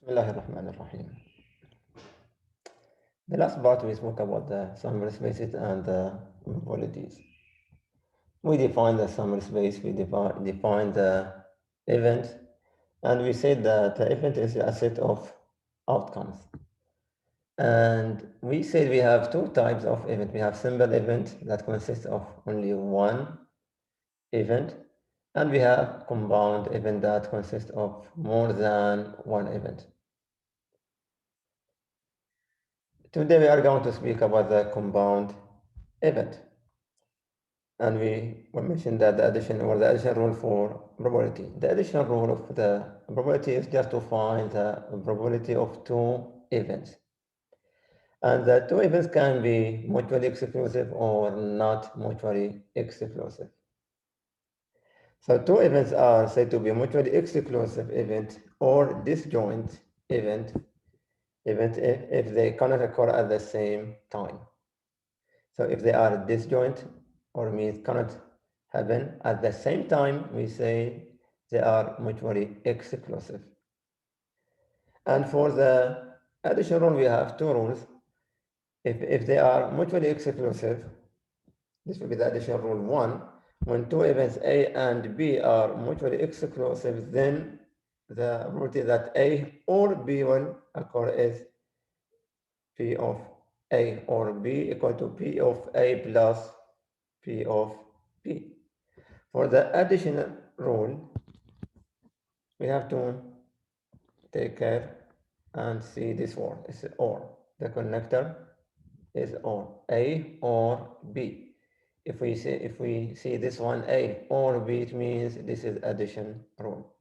Bismillahirrahmanirrahim. The last part we spoke about the summary spaces and the probabilities. We define the summary space, we define the event, and we said that the event is a set of outcomes. And we said we have two types of event. We have simple event that consists of only one event, and we have compound event that consists of more than one event. Today we are going to speak about the compound event. And we mentioned that the addition rule for probability. The additional rule of the probability is just to find the probability of two events. And the two events can be mutually exclusive or not mutually exclusive. So two events are said to be mutually exclusive event or disjoint event if they cannot occur at the same time. So if they are disjoint or means cannot happen at the same time, we say they are mutually exclusive. And for the addition rule, we have two rules. If they are mutually exclusive, this will be the addition rule 1. When two events A and B are mutually exclusive, then the probability that A or B will occur is P of A or B equal to P of A plus P of B. For the additional rule, we have to take care and see this word. It's or. The connector is or. A or B. If we see this one A or B, it means this is addition rule.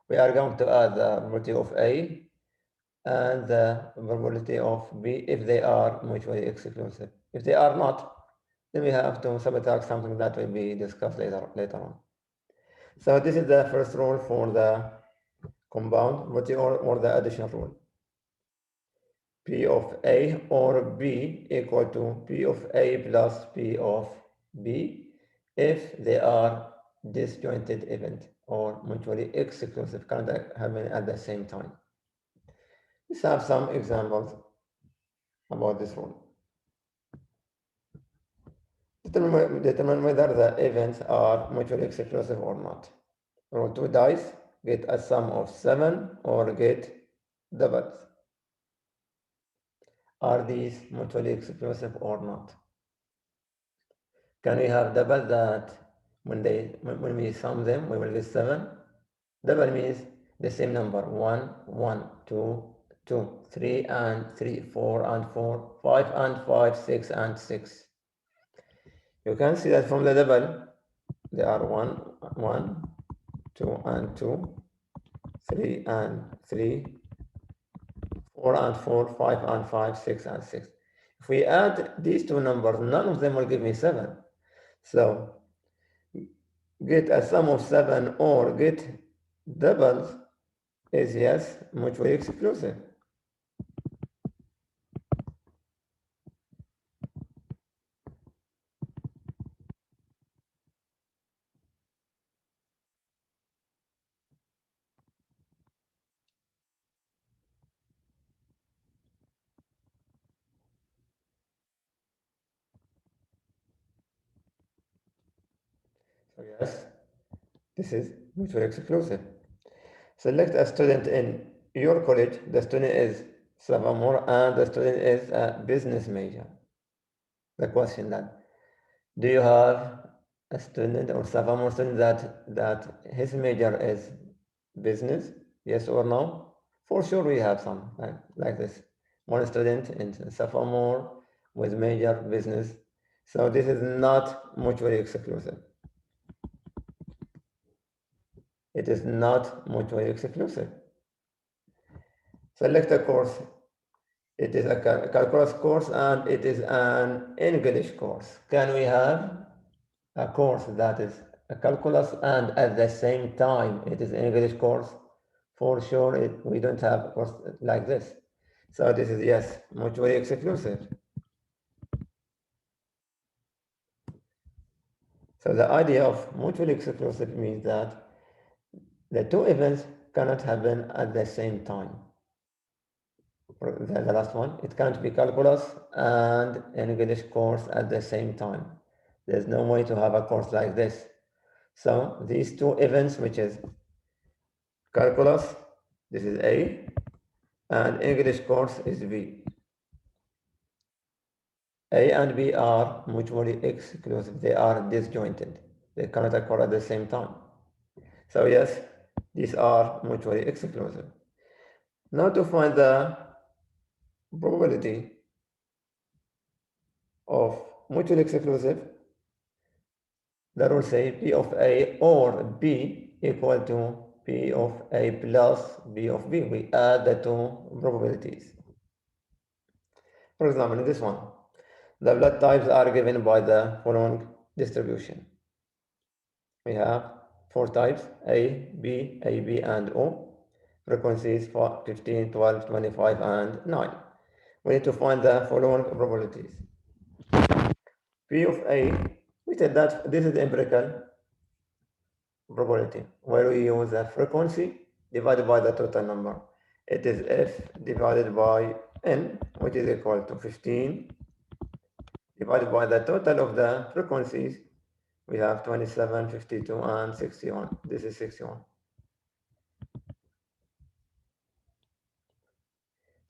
We are going to add the probability of A and the probability of B if they are mutually exclusive. If they are not, then we have to subtract something that will be discussed later on. So this is the first rule for the compound or the addition rule. P of A or B equal to P of A plus P of B if they are disjointed event or mutually exclusive, cannot happen at the same time. Let's have some examples about this rule. Determine whether the events are mutually exclusive or not. Roll 2 dice, get a sum of 7 or get doubles. Are these mutually exclusive or not? Can we have double that when we sum them, we will get 7? Double means the same number, 1, 1, 2, 2, 3 and 3, 4 and 4, 5 and 5, 6 and 6. You can see that from the double, they are 1, 1, 2 and 2, 3 and 3, 4 and 4, 5 and 5, 6 and 6. If we add these two numbers, none of them will give me 7. So get a sum of 7 or get doubles is yes, mutually exclusive. So yes, this is mutually exclusive. Select a student in your college. The student is sophomore and the student is a business major. The question that, do you have a student or sophomore student that his major is business? Yes or no? For sure we have some like this. One student in sophomore with major business. So this is not mutually exclusive. It is not mutually exclusive. Select a course. It is a calculus course and it is an English course. Can we have a course that is a calculus and at the same time it is an English course? For sure, we don't have a course like this. So this is, yes, mutually exclusive. So the idea of mutually exclusive means that the two events cannot happen at the same time. For the last one, it can't be calculus and English course at the same time. There's no way to have a course like this. So these two events, which is calculus, this is A, and English course is B. A and B are mutually exclusive. They are disjointed. They cannot occur at the same time. So yes, these are mutually exclusive. Now to find the probability of mutually exclusive, the rule say P of A or B equal to P of A plus B of B. We add the two probabilities. For example, in this one, the blood types are given by the following distribution. We have 4 types, A, B, AB, and O. Frequencies for 15, 12, 25, and 9. We need to find the following probabilities. P of A, we said that this is the empirical probability, where we use the frequency divided by the total number. It is F divided by N, which is equal to 15 divided by the total of the frequencies. We have 27, 52, and 61. This is 61.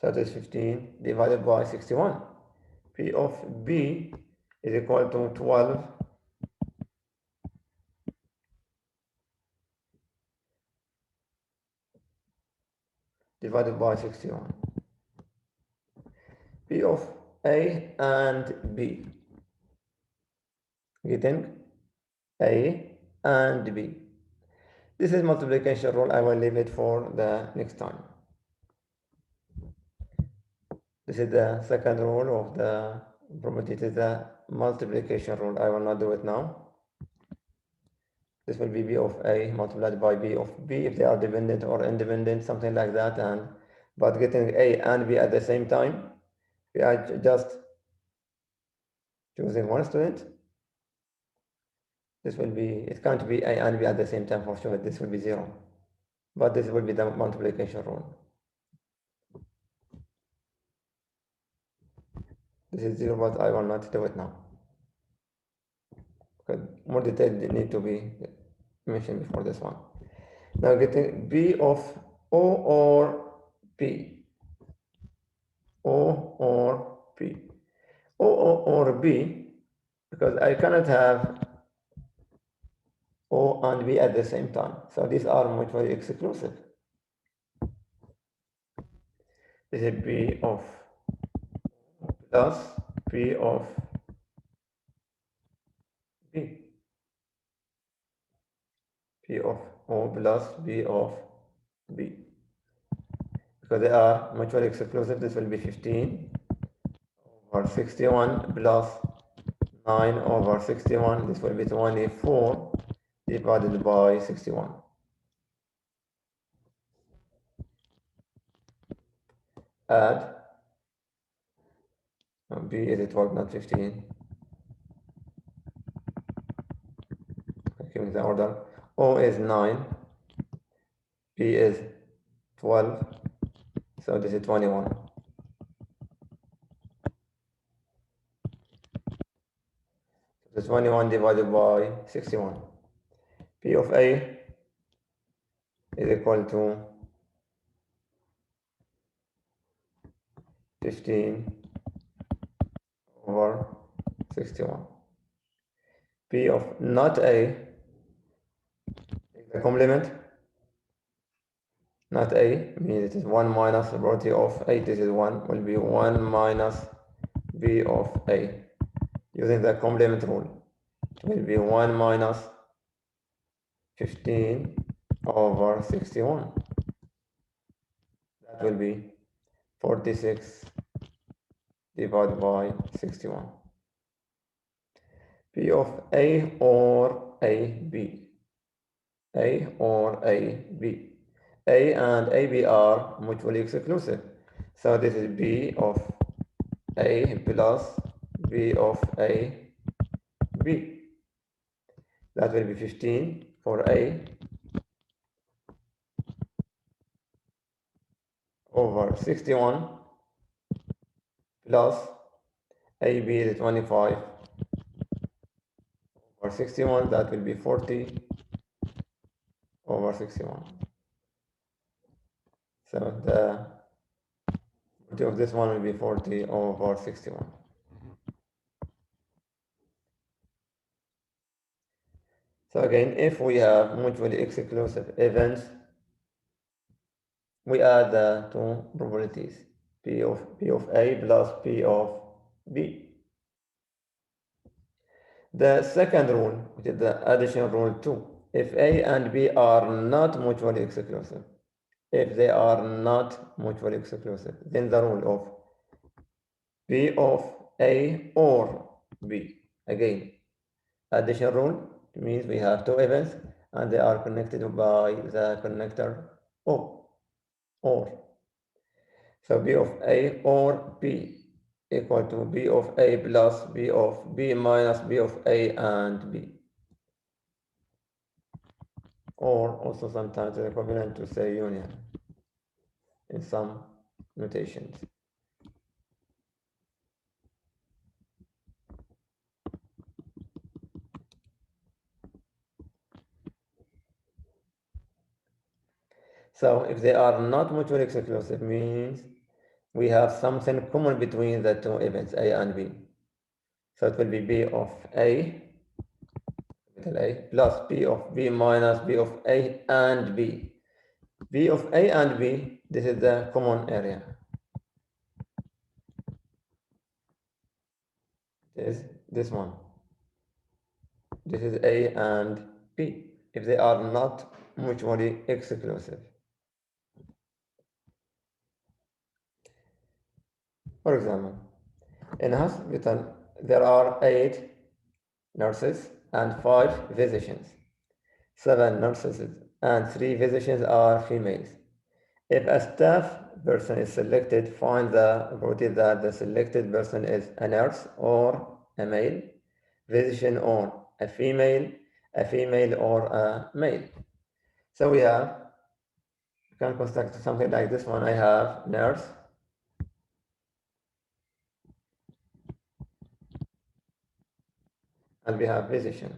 So that is 15 divided by 61. P of B is equal to 12 divided by 61. P of A and B. Getting A and B. This is multiplication rule. I will leave it for the next time. This is the second rule of the probability. It is the multiplication rule. I will not do it now. This will be B of A multiplied by B of B if they are dependent or independent, something like that. And but getting A and B at the same time, we are just choosing one student. This will be, it can't be A and B at the same time for sure. This will be 0. But this will be the multiplication rule. This is 0, but I will not do it now. Because more details need to be mentioned before this one. Now getting B of O or P. O or P. O or B, because I cannot have O and B at the same time. So these are mutually exclusive. This is P of plus P of B. P of O plus B of B. Because they are mutually exclusive, this will be 15 over 61 plus 9 over 61. This will be 24 divided by 61. Add. B is 12, not 15. Giving the order. O is 9. B is 12. So this is 21. So 21 divided by 61. P of A is equal to 15 over 61. P of not A, the complement, not A, means it is 1 minus the probability of A, this is 1, will be 1 minus B of A. Using the complement rule, it will be 1 minus 15 over 61. That will be 46 divided by 61. P of A or AB. A or AB. A and AB are mutually exclusive. So this is B of A plus B of A, B. That will be 15 for A over 61 plus AB is 25 over 61, that will be 40 over 61. So the probability of this one will be 40 over 61. So again, if we have mutually exclusive events, we add the two probabilities, P of A plus P of B. The second rule, which is the addition rule 2, if A and B are not mutually exclusive, if they are not mutually exclusive, then the rule of P of A or B. Again, addition rule means we have two events and they are connected by the connector O, or. So B of A or B equal to B of A plus B of B minus B of A and B. Or also sometimes equivalent to say union in some notations. So if they are not mutually exclusive, means we have something common between the two events A and B. So it will be B of A, capital A, plus B of B minus B of A and B. B of A and B, this is the common area. Is this one. This is A and B, if they are not mutually exclusive. For example, in a hospital, there are 8 nurses and 5 physicians. 7 nurses and 3 physicians are females. If a staff person is selected, find the probability that the selected person is a nurse or a male, physician or a female or a male. So we can construct something like this one. I have nurse, and we have physician.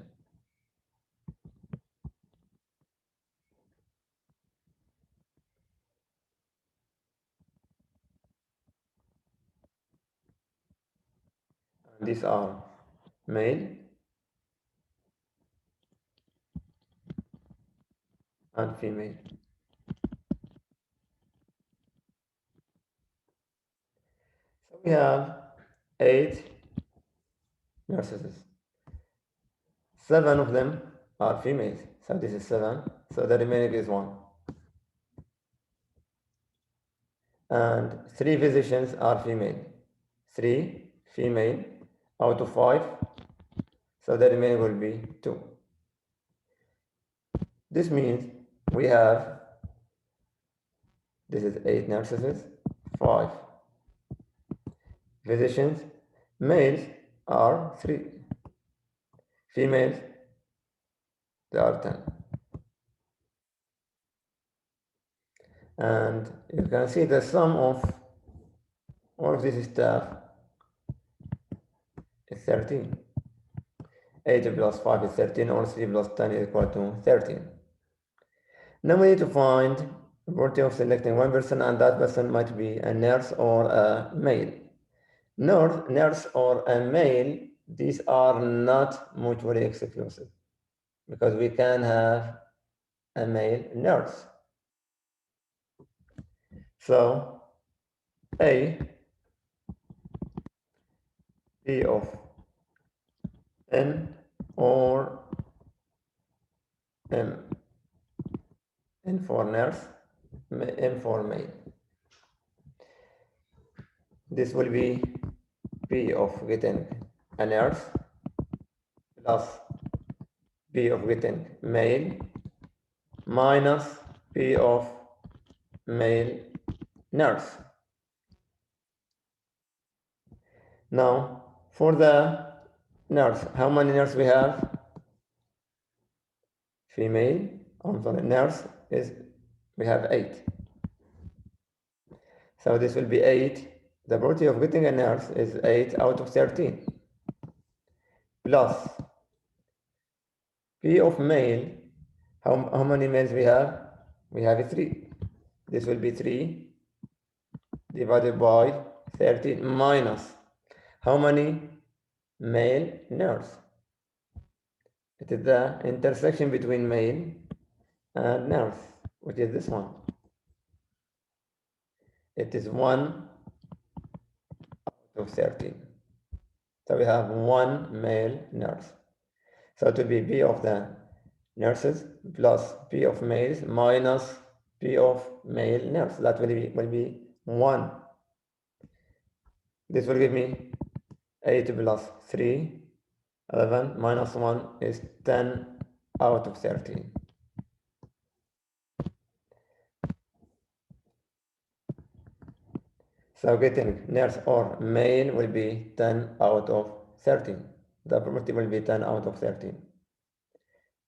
And these are male and female. So we have 8 nurses. 7 of them are females. So this is 7. So the remaining is 1. And 3 physicians are female. 3 female out of 5. So the remaining will be 2. This means we have, this is 8 nurses, 5 physicians. Males are 3. Females, there are 10. And you can see the sum of all of this staff is 13. 8 plus 5 is 13, or 3 plus 10 is equal to 13. Now we need to find the probability of selecting one person, and that person might be a nurse or a male. Nurse or a male, these are not mutually exclusive, because we can have a male nurse. So A, P of N or M, N for nurse, M for male. This will be P of getting a nurse plus P of getting male minus P of male nurse. Now, for the nurse, how many nurses we have? Female, I'm sorry, nurse is, we have 8. So this will be 8 the probability of getting a nurse is 8 out of 13 plus P of male. How many males we have? We have 3. This will be 3 divided by 13 minus how many male nurse? It is the intersection between male and nurse, which is this one. It is 1 out of 13. So we have 1 male nurse. So it will be P of the nurses plus P of males minus P of male nurse. That will be 1. This will give me 8 plus 3, 11 minus 1 is 10 out of 13. So getting nurse or male will be 10 out of 13. The probability will be 10 out of 13.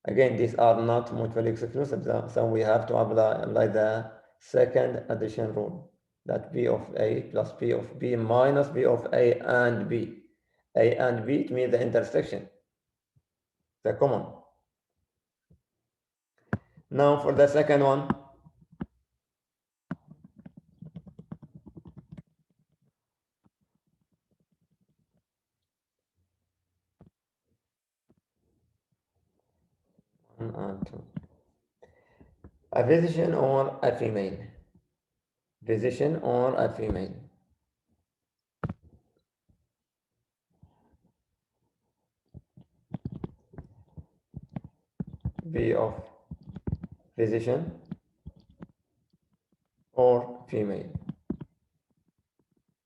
Again, these are not mutually exclusive, so we have to apply the second addition rule, that P of A plus P of B minus P of A and B. A and B, it means the intersection, the common. Now for the second one, one and two. A physician or a female. Physician or a female. B of physician or female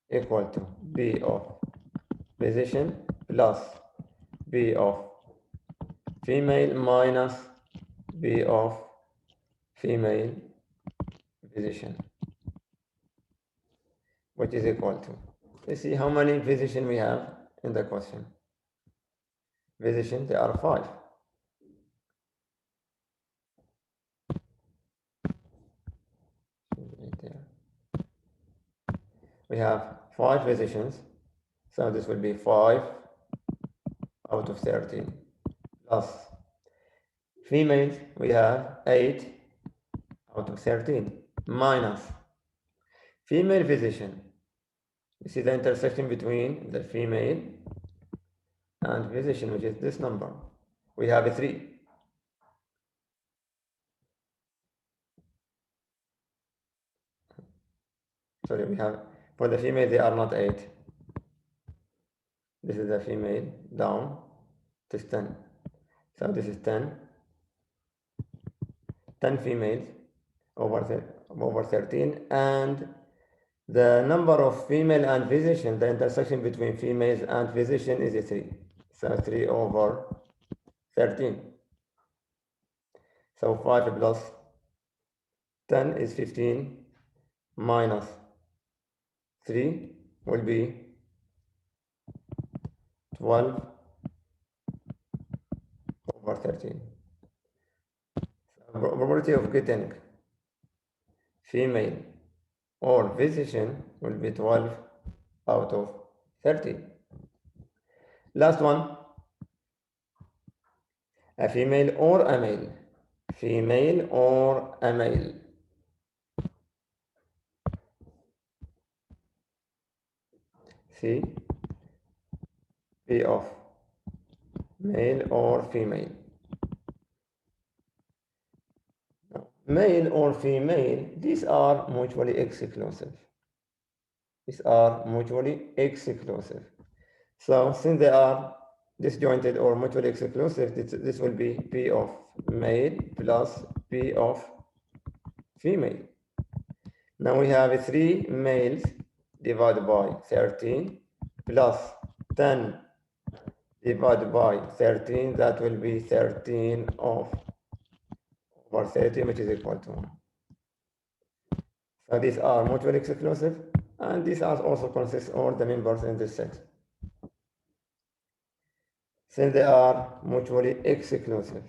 equal to B of physician plus B of female minus B of female physician, which is equal to, let's see how many physicians we have in the question. Physicians, there are 5. We have 5 physicians, so this will be 5 out of 13 plus females, we have 8 out of 13 minus female physician. You see the intersection between the female and physician, which is this number. We have a 3. Sorry, we have, for the female, they are not 8. This is the female down, this 10. So this is 10. 10 females over 13, and the number of female and physician, the intersection between females and physician is a 3. So 3 over 13. So 5 plus 10 is 15 minus 3 will be 12 over 13. So probability of getting female or physician will be 12 out of 13. Last one, a female or a male. Female or a male. See, P of male or female. Now, male or female, these are mutually exclusive. These are mutually exclusive. So since they are disjointed or mutually exclusive, this will be P of male plus P of female. Now we have 3 males divided by 13 plus 10 divided by 13, that will be 13 over 13, which is equal to 1. So these are mutually exclusive, and these are also consist all the members in this set. Since they are mutually exclusive,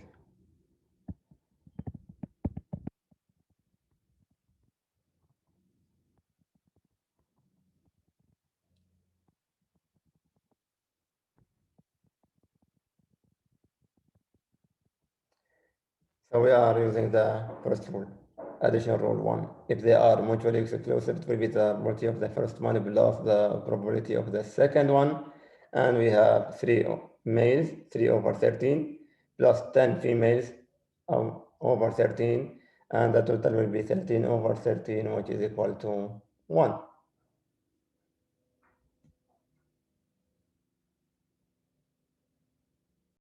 So we are using the first rule, addition rule 1. If they are mutually exclusive, it will be the probability of the first one plus the probability of the second one. And we have 3 males, 3 over 13, plus 10 females over 13. And the total will be 13 over 13, which is equal to 1.